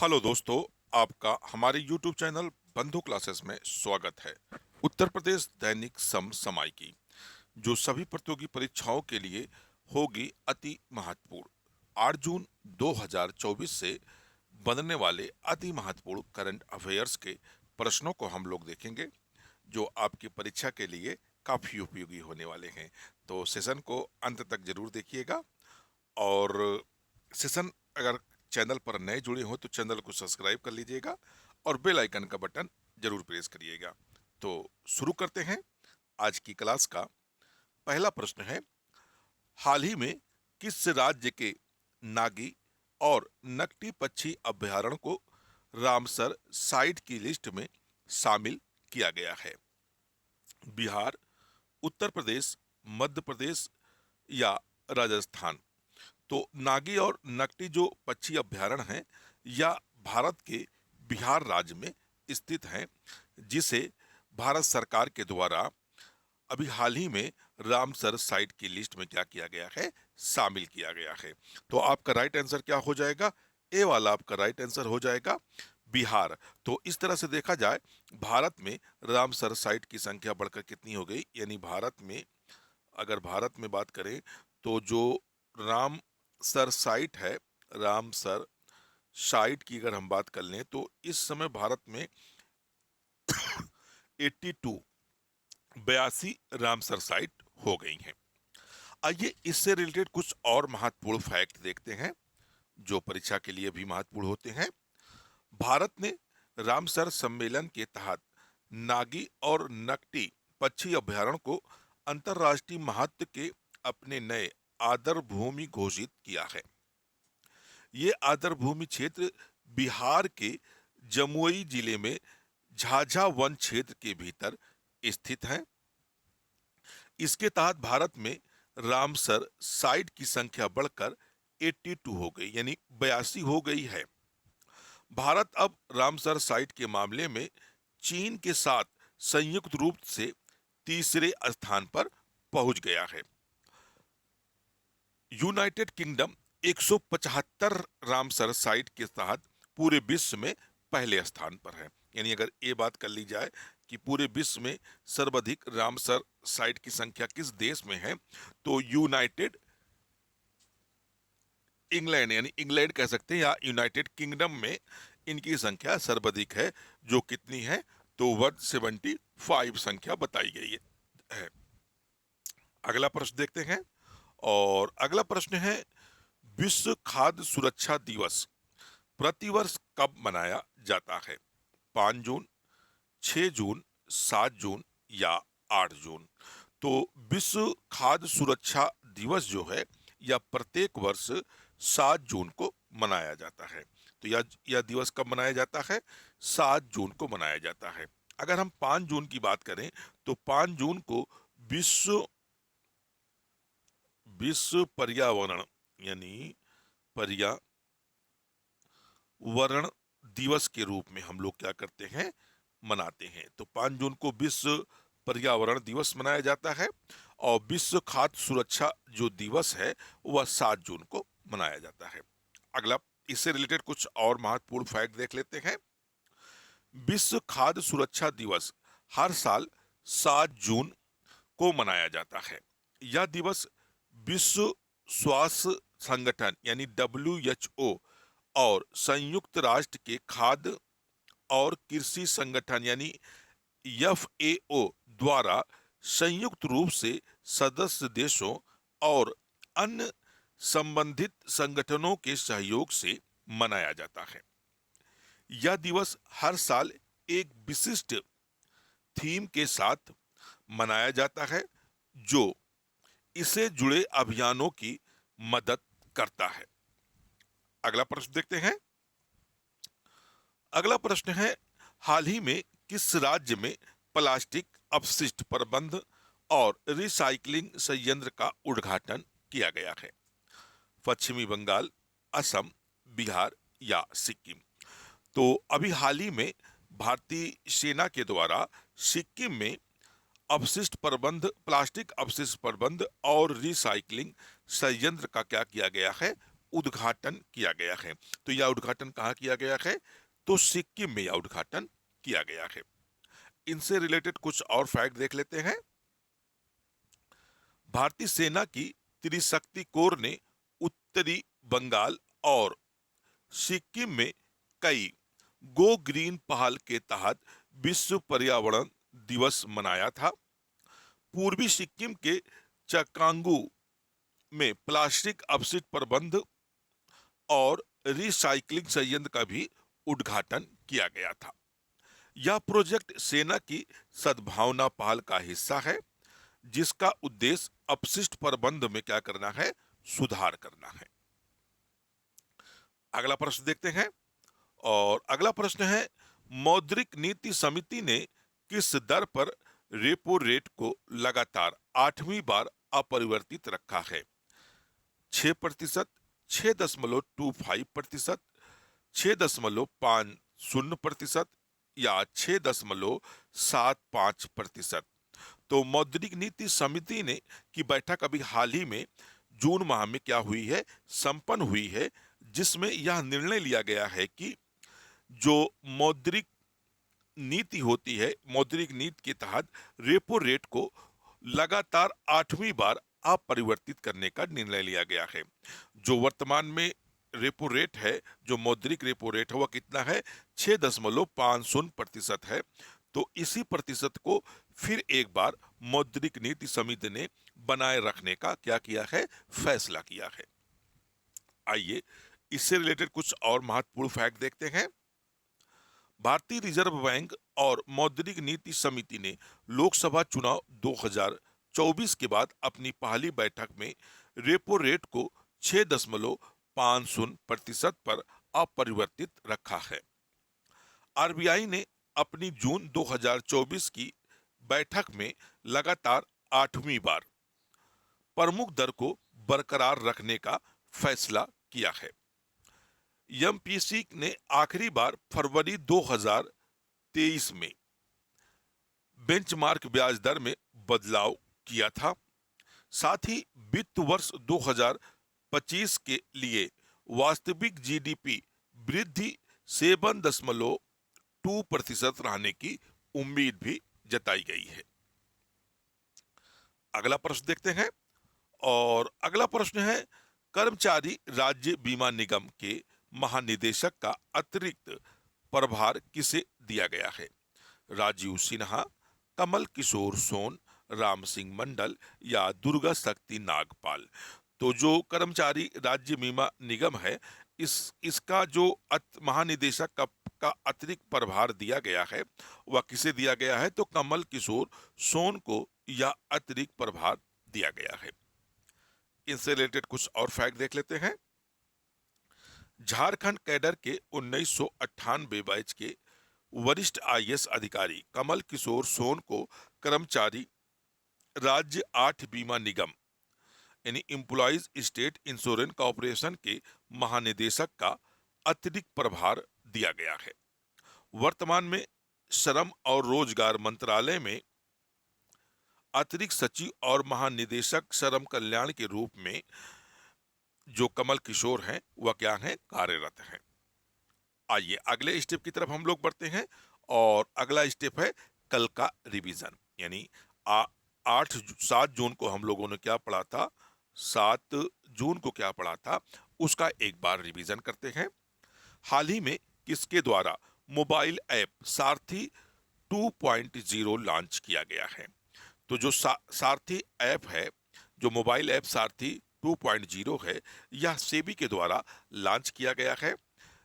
Hello दोस्तों, आपका हमारे YouTube चैनल बंधु क्लासेस में स्वागत है। उत्तर प्रदेश दैनिक समसामयिकी जो सभी प्रतियोगी परीक्षाओं के लिए होगी अति महत्वपूर्ण। 8 जून 2024 से बनने वाले अति महत्वपूर्ण करंट अफेयर्स के प्रश्नों को हम लोग देखेंगे, जो आपकी परीक्षा के लिए काफी उपयोगी होने वाले हैं। तो सेशन को अंत तक जरूर देखिएगा। और सेशन अगर चैनल पर नए जुड़े हो तो चैनल को सब्सक्राइब कर लीजिएगा और बेल आइकन का बटन जरूर प्रेस करिएगा। तो शुरू करते हैं आज की क्लास का। पहला प्रश्न है, हाल ही में किस राज्य के नागी और नकटी पक्षी अभ्यारण्य को रामसर साइट की लिस्ट में शामिल किया गया है? बिहार, उत्तर प्रदेश, मध्य प्रदेश या राजस्थान? तो नागी और नकटी जो पक्षी अभ्यारण्य हैं या भारत के बिहार राज्य में स्थित हैं, जिसे भारत सरकार के द्वारा अभी हाल ही में रामसर साइट की लिस्ट में क्या किया गया है, शामिल किया गया है। तो आपका राइट आंसर क्या हो जाएगा? ए वाला आपका राइट आंसर हो जाएगा बिहार। तो इस तरह से देखा जाए, भारत में रामसर साइट की संख्या बढ़कर कितनी हो गई, यानी भारत में अगर भारत में बात करें तो जो रामसर साइट है, रामसर साइट की अगर हम बात कर लें तो इस समय भारत में 82 82 रामसर साइट हो गई हैं। आइए इससे रिलेटेड कुछ और महत्वपूर्ण फैक्ट देखते हैं जो परीक्षा के लिए भी महत्वपूर्ण होते हैं। भारत ने रामसर सम्मेलन के तहत नागी और नकटी पक्षी अभ्यारण्य को अंतर्राष्ट्रीय महत्व के अपने नए आदर भूमि घोषित किया है। ये आदर भूमि क्षेत्र बिहार के जमुई जिले में झाझा वन क्षेत्र के भीतर स्थित है। इसके तहत भारत में रामसर साइट की संख्या बढ़कर 82 हो गई, यानी 82 हो गई है। भारत अब रामसर साइट के मामले में चीन के साथ संयुक्त रूप से तीसरे स्थान पर पहुंच गया है। यूनाइटेड किंगडम 175 रामसर साइट के तहत पूरे विश्व में पहले स्थान पर है। यानी अगर ये बात कर ली जाए कि पूरे विश्व में सर्वाधिक रामसर साइट की संख्या किस देश में है, तो यूनाइटेड इंग्लैंड, यानी इंग्लैंड कह सकते हैं, या यूनाइटेड किंगडम में इनकी संख्या सर्वाधिक है। जो कितनी है, तो 175 संख्या बताई गई है। अगला प्रश्न देखते हैं, और अगला प्रश्न है, विश्व खाद्य सुरक्षा दिवस प्रतिवर्ष कब मनाया जाता है? 5 जून, 6 जून, 7 जून या 8 जून? तो विश्व खाद्य सुरक्षा दिवस जो है यह प्रत्येक वर्ष 7 जून को मनाया जाता है। तो यह दिवस कब मनाया जाता है? 7 जून को मनाया जाता है। अगर हम 5 जून की बात करें तो 5 जून को विश्व विश्व पर्यावरण, यानी पर्यावरण दिवस के रूप में हम लोग क्या करते हैं, मनाते हैं। तो 5 जून को विश्व पर्यावरण दिवस मनाया जाता है, और विश्व खाद्य सुरक्षा जो दिवस है वह 7 जून को मनाया जाता है। अगला इससे रिलेटेड कुछ और महत्वपूर्ण फैक्ट देख लेते हैं। विश्व खाद्य सुरक्षा दिवस हर साल 7 जून को मनाया जाता है। यह दिवस विश्व स्वास्थ्य संगठन यानी WHO और संयुक्त राष्ट्र के खाद्य और कृषि संगठन यानी FAO द्वारा संयुक्त रूप से सदस्य देशों और अन्य संबंधित संगठनों के सहयोग से मनाया जाता है। यह दिवस हर साल एक विशिष्ट थीम के साथ मनाया जाता है जो इससे जुड़े अभियानों की मदद करता है। अगला प्रश्न देखते हैं। अगला प्रश्न है, हाल ही में किस राज्य में प्लास्टिक अपशिष्ट प्रबंध और रिसाइकलिंग संयंत्र का उद्घाटन किया गया है? पश्चिमी बंगाल, असम, बिहार या सिक्किम? तो अभी हाल ही में भारतीय सेना के द्वारा सिक्किम में अपशिष्ट प्रबंध, प्लास्टिक अपशिष्ट प्रबंध और रिसाइकलिंग संयंत्र का क्या किया गया है, उद्घाटन किया गया है। तो यह उद्घाटन कहाँ किया गया है? तो सिक्किम में यह उद्घाटन किया गया है। इनसे रिलेटेड कुछ और फैक्ट देख लेते हैं। भारतीय सेना की त्रिशक्ति कोर ने उत्तरी बंगाल और सिक्किम में कई गो ग्रीन पहल के तहत विश्व पर्यावरण दिवस मनाया था। पूर्वी सिक्किम के चकांगू में प्लास्टिक अपशिष्ट प्रबंध और रिसाइकलिंग संयंत्र का भी उद्घाटन किया गया था। यह प्रोजेक्ट सेना की सद्भावना पहल का हिस्सा है, जिसका उद्देश्य अपशिष्ट प्रबंध में क्या करना है? सुधार करना है। अगला प्रश्न देखते हैं, और अगला प्रश्न है, मौद्रिक नीति समिति ने किस दर पर रेपो रेट को लगातार 8वीं बार अपरिवर्तित रखा है? 6%, 6.25%, 6.50% या 6.75%? तो मौद्रिक नीति समिति ने की बैठक अभी हाल ही में जून माह में क्या हुई है? संपन्न हुई है, जिसमें यह निर्णय लिया गया है कि जो मौद्रिक नीति होती है, मौद्रिक नीति के तहत रेपो रेट को लगातार 8वीं बार अपरिवर्तित करने का निर्णय लिया गया है। जो वर्तमान में रेपो रेट है, जो मौद्रिक रेपो रेट है, वह कितना है? 6.50% है। तो इसी प्रतिशत को फिर एक बार मौद्रिक नीति समिति ने बनाए रखने का क्या किया है? फैसला किया है। आइए इससे रिलेटेड कुछ और महत्वपूर्ण फैक्ट देखते हैं। भारतीय रिजर्व बैंक और मौद्रिक नीति समिति ने लोकसभा चुनाव 2024 के बाद अपनी पहली बैठक में रेपो रेट को 6.50% पर अपरिवर्तित रखा है। आरबीआई ने अपनी जून 2024 की बैठक में लगातार 8वीं बार प्रमुख दर को बरकरार रखने का फैसला किया है। एमपीसी ने आखिरी बार फरवरी 2023 में बेंचमार्क ब्याज दर में बदलाव किया था। साथ ही वित्त वर्ष 2025 के लिए वास्तविक जीडीपी वृद्धि 7.2% रहने की उम्मीद भी जताई गई है। अगला प्रश्न देखते हैं, और अगला प्रश्न है, कर्मचारी राज्य बीमा निगम के महानिदेशक का अतिरिक्त प्रभार किसे दिया गया है? राजीव सिन्हा, कमल किशोर सोन, राम सिंह मंडल या दुर्गा शक्ति नागपाल? तो जो कर्मचारी राज्य बीमा निगम है, इसका जो महानिदेशक का अतिरिक्त प्रभार दिया गया है, वह किसे दिया गया है? तो कमल किशोर सोन को यह अतिरिक्त प्रभार दिया गया है। इनसे रिलेटेड कुछ और फैक्ट देख लेते हैं। झारखंड कैडर के 1998 बैच के वरिष्ठ आईएएस अधिकारी कमल किशोर सोन को कर्मचारी राज्य 8 बीमा निगम यानी एम्प्लॉइज स्टेट इंश्योरेंस कॉर्पोरेशन के महानिदेशक का अतिरिक्त प्रभार दिया गया है। वर्तमान में श्रम और रोजगार मंत्रालय में अतिरिक्त सचिव और महानिदेशक श्रम कल्याण के रूप में जो कमल किशोर हैं, वह क्या हैं? कार्यरत हैं। आइए अगले स्टेप की तरफ हम लोग बढ़ते हैं, और अगला स्टेप है कल का रिवीजन। यानी 7 जून को हम लोगों ने क्या पढ़ा था? 7 जून को क्या पढ़ा था, उसका एक बार रिवीजन करते हैं। हाल ही में किसके द्वारा मोबाइल ऐप सारथी 2.0 लॉन्च किया गया है? तो जो सारथी ऐप है, जो मोबाइल ऐप सारथी 2.0 है, यह सेबी के द्वारा लॉन्च किया गया है,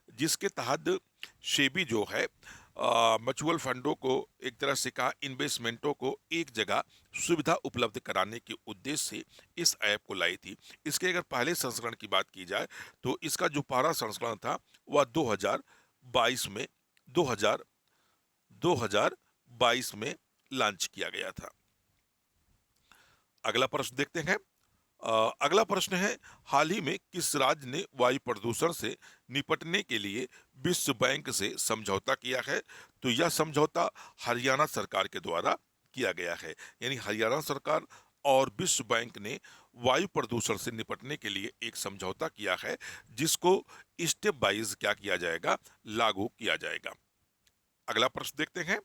जिसके तहत सेबी जो है म्यूचुअल फंडों को, एक तरह से कहा इन्वेस्टमेंटों को एक जगह सुविधा उपलब्ध कराने के उद्देश्य से इस ऐप को लाई थी। इसके अगर पहले संस्करण की बात की जाए तो इसका जो पहला संस्करण था वह 2022 में 2022 में लॉन्च किया गया था। अगला प्रश्न देखते हैं। अगला प्रश्न है, हाल ही में किस राज्य ने वायु प्रदूषण से निपटने के लिए विश्व बैंक से समझौता किया है? तो यह समझौता हरियाणा सरकार के द्वारा किया गया है। यानी हरियाणा सरकार और विश्व बैंक ने वायु प्रदूषण से निपटने के लिए एक समझौता किया है, जिसको स्टेप वाइज क्या किया जाएगा, लागू किया जाएगा। अगला प्रश्न देखते हैं,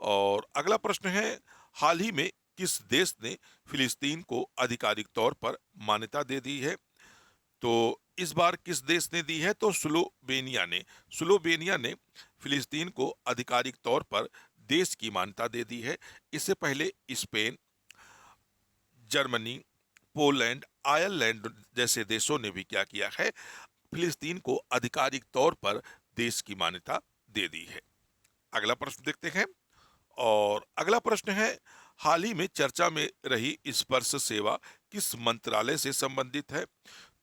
और अगला प्रश्न है, हाल ही में किस देश ने फिलिस्तीन को आधिकारिक तौर पर मान्यता दे दी है? तो इस बार किस देश ने दी है? तो स्लोवेनिया ने फिलिस्तीन को आधिकारिक तौर पर देश की मान्यता दे दी है। इससे पहले स्पेन, जर्मनी, पोलैंड, आयरलैंड जैसे देशों ने भी क्या किया है, फिलिस्तीन को आधिकारिक तौर पर देश की मान्यता दे दी है। अगला प्रश्न देखते हैं, और अगला प्रश्न है, हाल ही में चर्चा में रही स्पर्श सेवा किस मंत्रालय से संबंधित है?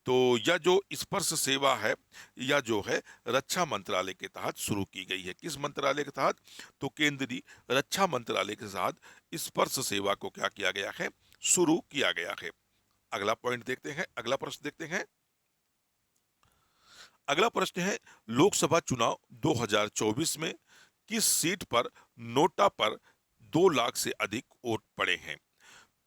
तो यह जो स्पर्श सेवा है, यह जो है रक्षा मंत्रालय के तहत शुरू की गई है। किस मंत्रालय के तहत? तो केंद्रीय रक्षा मंत्रालय के साथ स्पर्श सेवा को क्या किया गया है, शुरू किया गया है। अगला पॉइंट देखते हैं, अगला प्रश्न देखते हैं। अगला प्रश्न है, लोकसभा चुनाव 2024 में किस सीट पर नोटा पर 2 लाख से अधिक वोट पड़े हैं?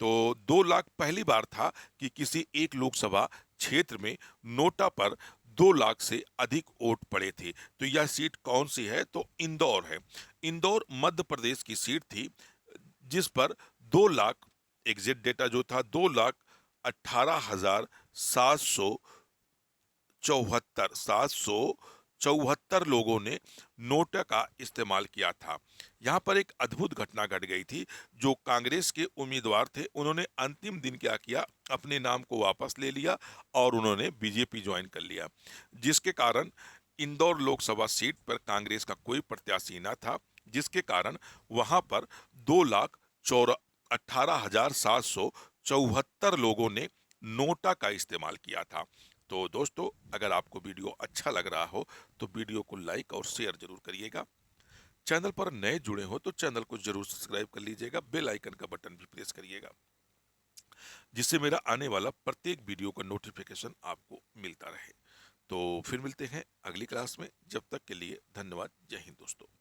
तो 2 लाख पहली बार था कि किसी एक लोकसभा क्षेत्र में नोटा पर 2 लाख से अधिक वोट पड़े थे। तो यह सीट कौन सी है? तो इंदौर है। इंदौर मध्य प्रदेश की सीट थी, जिस पर 2 लाख, एग्जिट डेटा जो था 2,18,774 लोगों ने नोटा का इस्तेमाल किया था। यहाँ पर एक अद्भुत घटना घट गई थी। जो कांग्रेस के उम्मीदवार थे, उन्होंने अंतिम दिन क्या किया, अपने नाम को वापस ले लिया और उन्होंने बीजेपी ज्वाइन कर लिया, जिसके कारण इंदौर लोकसभा सीट पर कांग्रेस का कोई प्रत्याशी न था, जिसके कारण वहां पर 2,18,774 लोगों ने नोटा का इस्तेमाल किया था। तो दोस्तों, अगर आपको वीडियो अच्छा लग रहा हो तो वीडियो को लाइक और शेयर जरूर करिएगा। चैनल पर नए जुड़े हो तो चैनल को जरूर सब्सक्राइब कर लीजिएगा, बेल आइकन का बटन भी प्रेस करिएगा, जिससे मेरा आने वाला प्रत्येक वीडियो का नोटिफिकेशन आपको मिलता रहे। तो फिर मिलते हैं अगली क्लास में, जब तक के लिए धन्यवाद। जय हिंद दोस्तों।